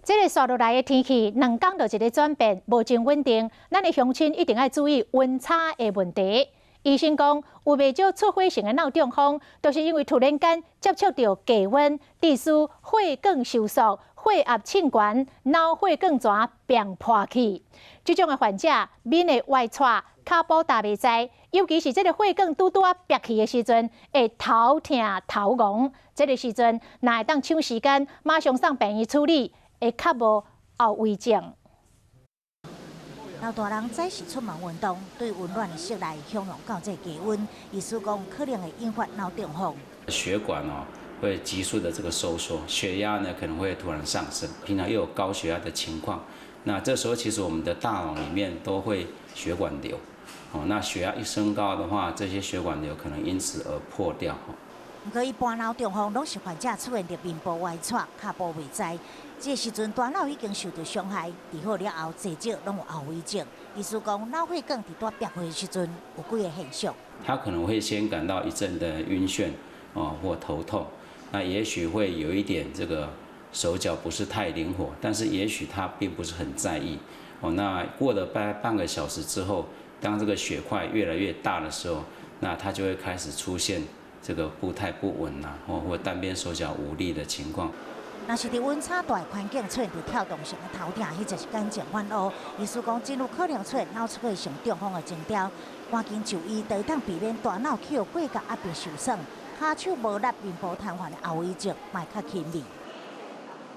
这个刷落来的天气，2天就一个转变，无真稳定。咱的乡亲一定要注意温差的问题。医生讲，有袂少出火性的脑中风，都是因为突然间接触到低温，致使血管收缩、血压升悬，脑血管全变破去。这种的患者面会歪斜，脚步踏袂在，尤其是这个血管拄啊憋气的时阵，会头痛头晕。这个时阵，若会当抢时间，马上送病院处理。 会较无后遗症。老大人早时出门运动，对温暖的室内享用到这低温，医师讲可能会引发脑中风。血管会急速的这个收缩，血压呢可能会突然上升，平常又有高血压的情况，那这时候其实我们的大脑里面都会血管瘤，那血压一升高的话，这些血管瘤可能因此而破掉。 不过，一般脑中风拢是患者出现着面部歪斜、脚步袂在，这个时阵大脑已经受到伤害，治好了后，至少拢有后遗症。医师讲，脑血管伫大憋火的时阵，有几个现象。他可能会先感到一阵的晕眩或头痛，那也许会有一点这个手脚不是太灵活，但是也许他并不是很在意。那过了半个小时之后，当这个血块越来越大的时候，那他就会开始出现。 这个步态不稳或单边手脚无力的情况。若是伫温差大的环境出现着跳动性的头痛，迄就是眼前反乌。医师讲，真有可能出现脑出血性中风的征兆，赶紧就医，就会当避免大脑气管甲压迫受损，骹手无力、面部瘫痪的后遗症，卖较轻微。